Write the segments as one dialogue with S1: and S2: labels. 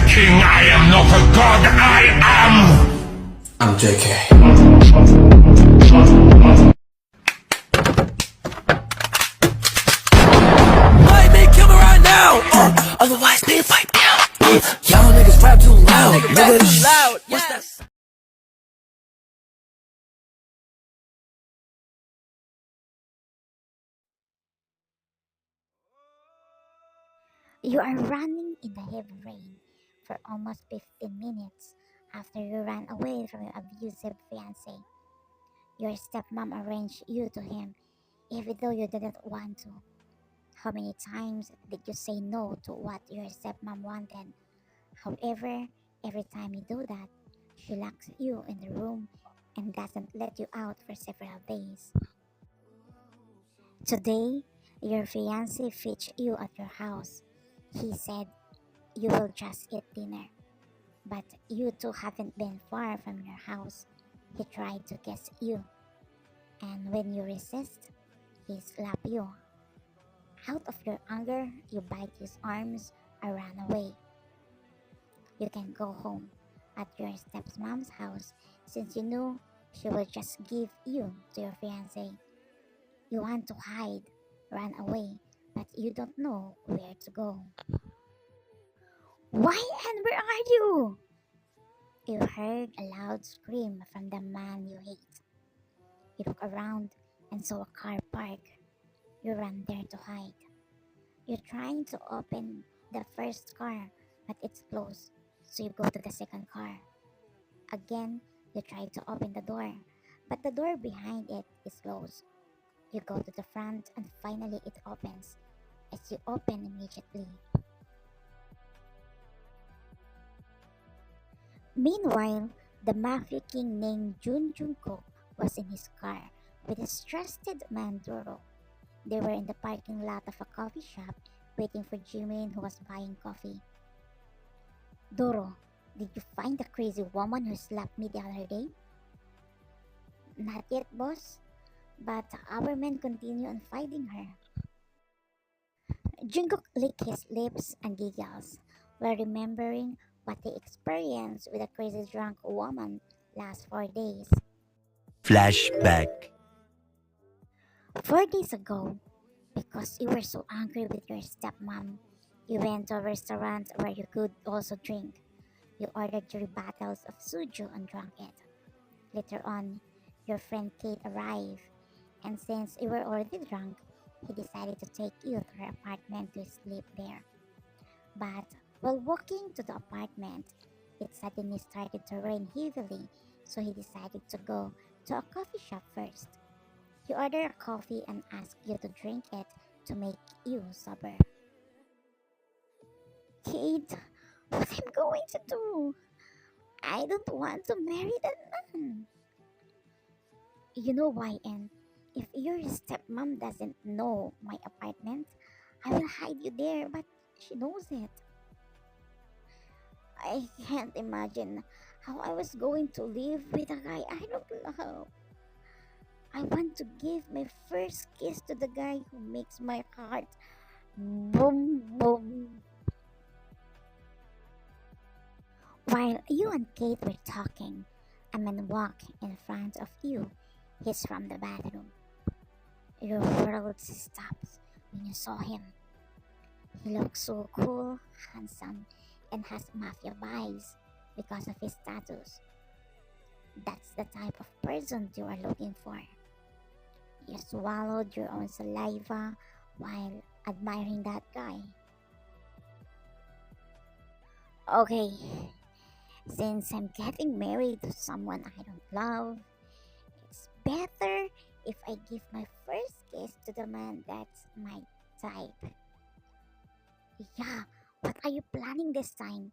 S1: King, I am not a god, I am.
S2: I'm JK.
S3: Might make him right now. Otherwise, they pipe down. Y'all niggas rap too loud. Nigga, too loud. Yes.
S4: You are running in the heavy rain for almost 15 minutes after you ran away from your abusive fiance. Your stepmom arranged you to him even though you didn't want to. How many times did you say no to what your stepmom wanted? However, every time you do that, she locks you in the room and doesn't let you out for several days. Today, your fiance fetched you at your house. He said you will just eat dinner, but you two haven't been far from your house. He tried to kiss you, and when you resist, he slapped you. Out of your anger, you bite his arms and run away. You can go home at your stepmom's house since you knew she will just give you to your fiance. You want to hide, run away, but you don't know where to go. Why and where are you? You heard a loud scream from the man you hate. You look around and saw a car park. You ran there to hide. You're trying to open the first car, but it's closed, so you go to the second car. Again, you try to open the door, but the door behind it is closed. You go to the front and finally it opens. As you open immediately. Meanwhile, the Mafia King named Junjunko was in his car with his trusted man Doro. They were in the parking lot of a coffee shop waiting for Jimin who was buying coffee. Doro, did you find the crazy woman who slapped me the other day? Not yet, boss. But our men continue on fighting her. Jungkook licked his lips and giggles while remembering what he experienced with a crazy drunk woman last 4 days.
S3: Flashback.
S4: 4 days ago, because you were so angry with your stepmom, you went to a restaurant where you could also drink. You ordered 3 bottles of soju and drank it. Later on, your friend Kate arrived, and since you were already drunk, he decided to take you to her apartment to sleep there. But while walking to the apartment, it suddenly started to rain heavily, so he decided to go to a coffee shop first. He ordered a coffee and asked you to drink it to make you sober. Kate, what I'm going to do? I don't want to marry that man. You know why, and if your stepmom doesn't know my apartment, I will hide you there, but she knows it. I can't imagine how I was going to live with a guy I don't love. I want to give my first kiss to the guy who makes my heart boom boom. While you and Kate were talking, a man walked in front of you. He's from the bathroom. Your world stops when you saw him. He looks so cool, handsome, and has mafia vibes because of his tattoos. That's the type of person you are looking for. You swallowed your own saliva while admiring that guy. Okay, since I'm getting married to someone I don't love, it's better if I give my first kiss to the man that's my type. Yeah, what are you planning this time?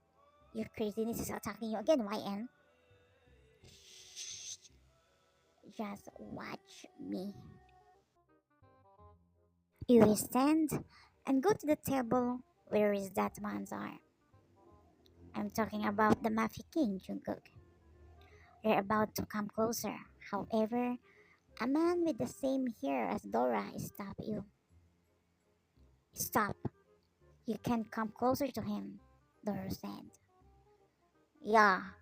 S4: Your craziness is attacking you again, YN. Shh, just watch me. You stand and go to the table where his that man's are. I'm talking about the Mafia King, Jungkook. You're about to come closer. However, a man with the same hair as Dora stopped you. Stop. You can't come closer to him, Dora said. Yeah,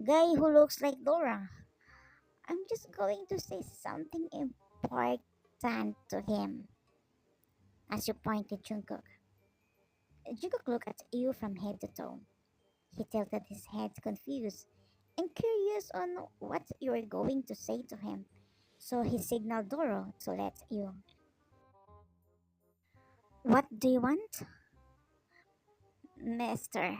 S4: guy who looks like Dora. I'm just going to say something important to him. As you pointed Jungkook. Jungkook looked at you from head to toe. He tilted his head confused and curious on what you were going to say to him. So he signaled Doro to let you. What do you want? Mister,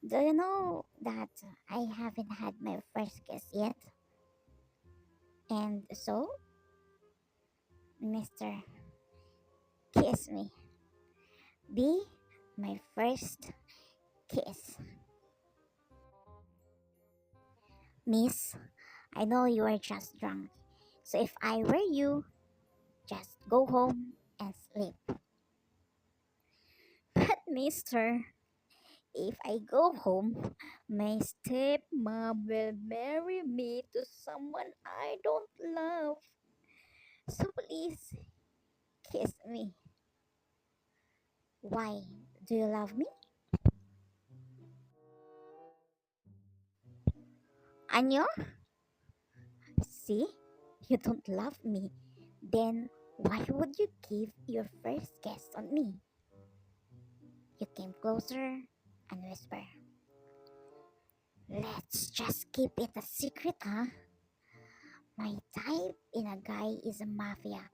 S4: do you know that I haven't had my first kiss yet? And so, Mister, kiss me. Be my first kiss. Miss, I know you are just drunk. So if I were you, just go home and sleep. But mister, if I go home, my stepmom will marry me to someone I don't love. So please kiss me. Why? Do you love me? Anyo? See? You don't love me. Then why would you give your first kiss on me? You came closer and whisper. Let's just keep it a secret, huh? My type in a guy is a mafia,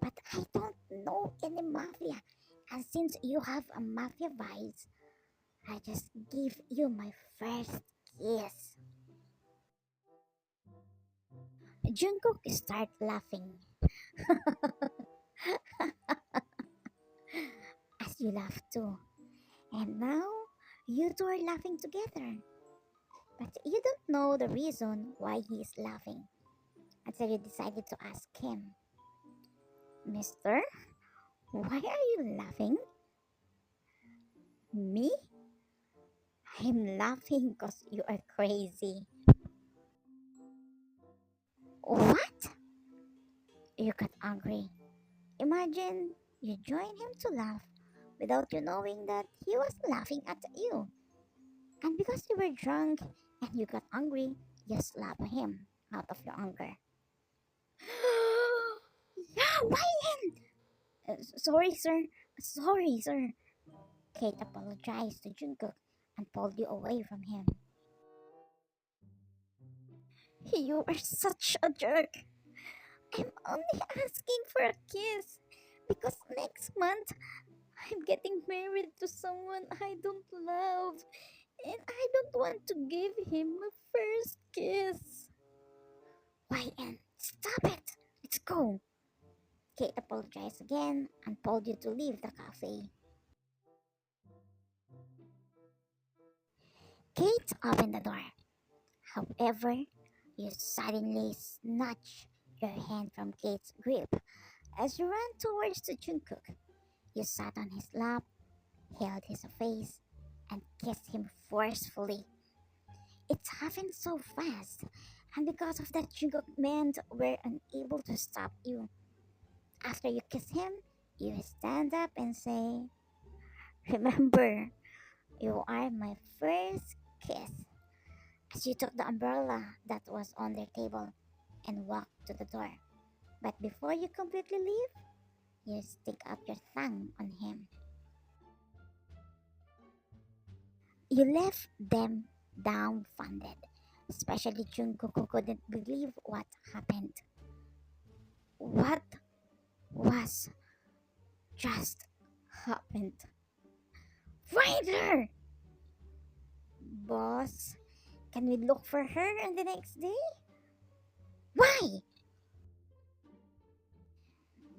S4: but I don't know any mafia. And since you have a mafia vibes, I just give you my first kiss. Jungkook start laughing as you laugh too. And now you two are laughing together. But you don't know the reason why he is laughing until you decided to ask him, Mister, why are you laughing? Me? I'm laughing because you are crazy. What? You got angry. Imagine you join him to laugh without you knowing that he was laughing at you. And because you were drunk and you got angry, you slapped him out of your anger. Yeah, why? Sorry, sir. Sorry, sir. Kate apologized to Jungkook and pulled you away from him. You are such a jerk. I'm only asking for a kiss because next month I'm getting married to someone I don't love and I don't want to give him my first kiss. YN, stop it! Let's go! Kate apologized again and told you to leave the cafe. Kate opened the door. However, you suddenly snatched your hand from Kate's grip as you ran towards the Jungkook. You sat on his lap, held his face, and kissed him forcefully. It happened so fast, and because of that, Jungkook men were unable to stop you. After you kiss him, you stand up and say, Remember, you are my first kiss. As you took the umbrella that was on their table and walked to the door. But before you completely leave, you stick up your tongue on him. You left them dumbfounded, especially Jungkook who couldn't believe what happened. What was just happened? Find her! Boss, can we look for her on the next day? Why?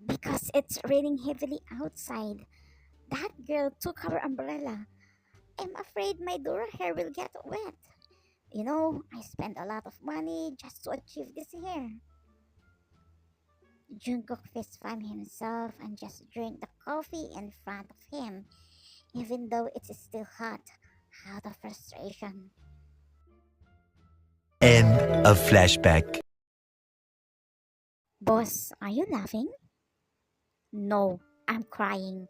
S4: Because it's raining heavily outside. That girl took our umbrella. I'm afraid my Dora hair will get wet. You know, I spent a lot of money just to achieve this hair. Jungkook fist find himself and just drank the coffee in front of him, even though it is still hot, out of frustration.
S3: End of flashback.
S4: Boss, are you laughing? No, I'm crying.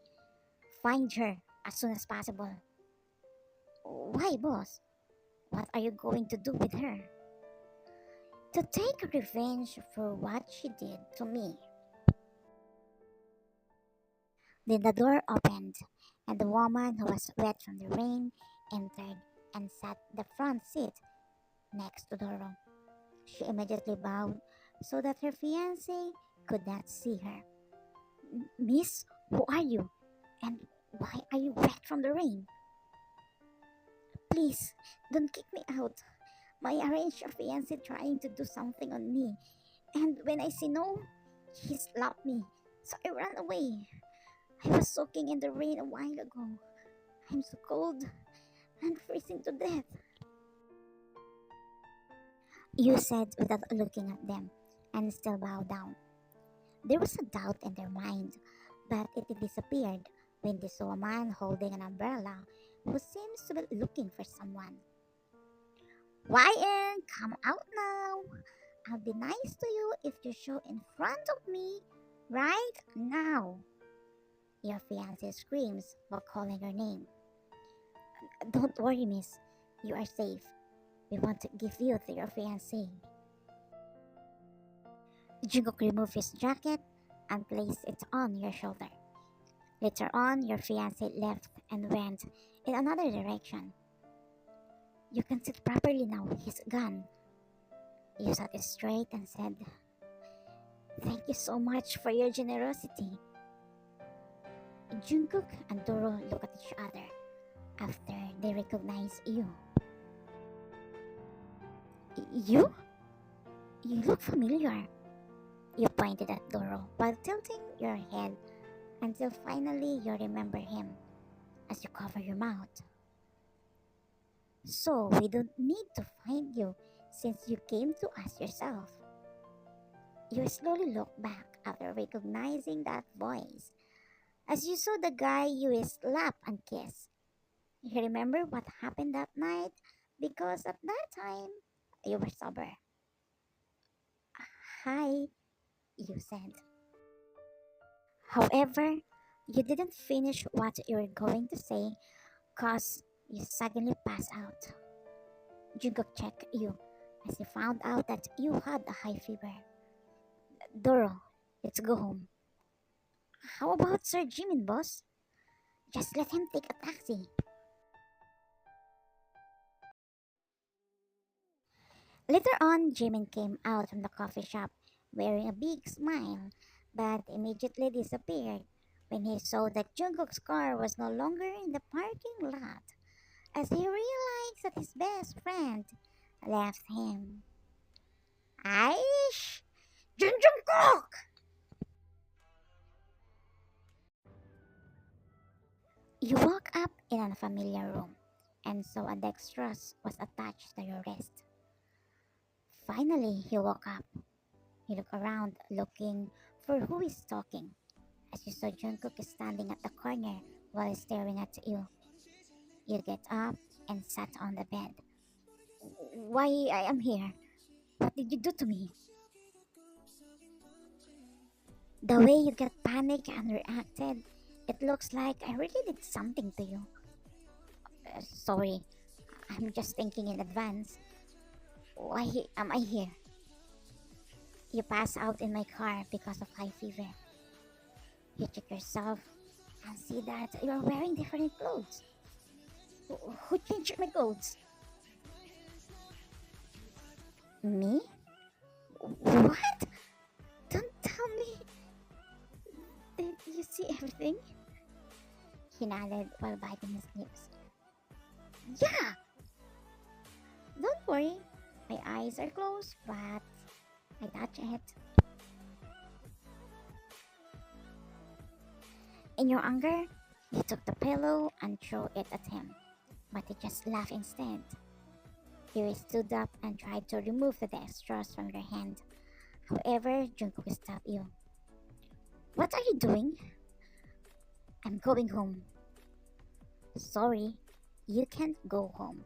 S4: Find her as soon as possible. Why, boss? What are you going to do with her? To take revenge for what she did to me. Then the door opened, and the woman who was wet from the rain entered and sat the front seat next to Doro. She immediately bowed so that her fiance could not see her. Miss, who are you? And why are you wet from the rain? Please, don't kick me out. My arranged fiance trying to do something on me. And when I say no, he slapped me. So I ran away. I was soaking in the rain a while ago. I'm so cold and freezing to death. You said without looking at them and still bowed down. There was a doubt in their mind, but it disappeared when they saw a man holding an umbrella who seems to be looking for someone. Ryan, come out now. I'll be nice to you if you show in front of me right now. Your fiance screams while calling her name. Don't worry, miss. You are safe. We want to give you to your fiance. Jungkook removed his jacket and placed it on your shoulder. Later on, your fiance left and went in another direction. You can sit properly now. He's gone. You sat straight and said, "Thank you so much for your generosity." Jungkook and Doro look at each other after they recognize you. You? You look familiar. You pointed at Doro while tilting your head until finally you remember him as you cover your mouth. So we don't need to find you since you came to us yourself. You slowly look back after recognizing that voice as you saw the guy you slap and kiss. You remember what happened that night because at that time you were sober. Hi, you said. However, you didn't finish what you were going to say cause you suddenly passed out. Jungkook checked you as he found out that you had a high fever. Doro, let's go home. How about Sir Jimin, boss? Just let him take a taxi. Later on, Jimin came out from the coffee shop wearing a big smile, but immediately disappeared when he saw that Jungkook's car was no longer in the parking lot, as he realized that his best friend left him. Aish! Jungkook! You woke up in an unfamiliar room and saw a dextrose was attached to your wrist. Finally, he woke up. He looked around looking for who is talking as you saw Jungkook standing at the corner while staring at you. You get up and sat on the bed. Why I am here? What did you do to me? The way you get panicked and reacted, it looks like I really did something to you. Sorry, I'm just thinking in advance. Why am I here? You pass out in my car because of high fever. You check yourself and see that you're wearing different clothes. Who changed my clothes? Me? What? Don't tell me. Did you see everything? He nodded while biting his lips. Yeah! Don't worry, my eyes are closed, but I touch it. In your anger, you took the pillow and threw it at him, but he just laughed instead. You stood up and tried to remove the dextrose from your hand. However, Jungkook stopped you. What are you doing? I'm going home. Sorry, you can't go home.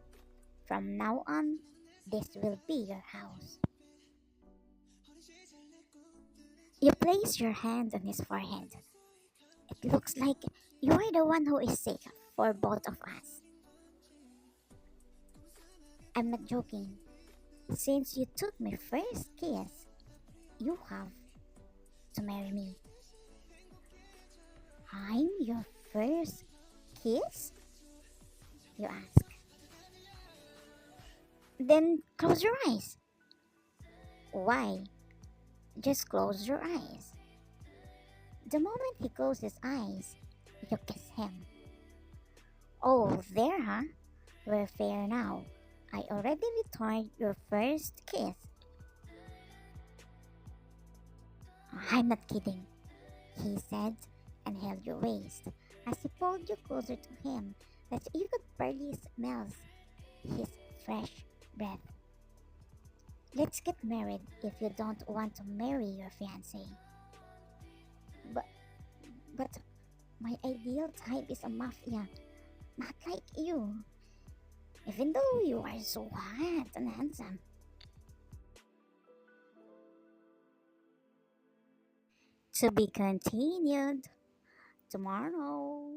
S4: From now on, this will be your house. You place your hand on his forehead. It looks like you are the one who is sick for both of us. I'm not joking. Since you took my first kiss, you have to marry me. I'm your first kiss? You ask. Then close your eyes. Why? Just close your eyes. The moment he closes his eyes, you kiss him. Oh, there, huh? We're fair now. I already returned your first kiss. I'm not kidding, he said, and held your waist as he pulled you closer to him that you could barely smell his fresh breath. Let's get married if you don't want to marry your fiance. But, but my ideal type is a mafia, not like you. Even though you are so hot and handsome. To be continued tomorrow.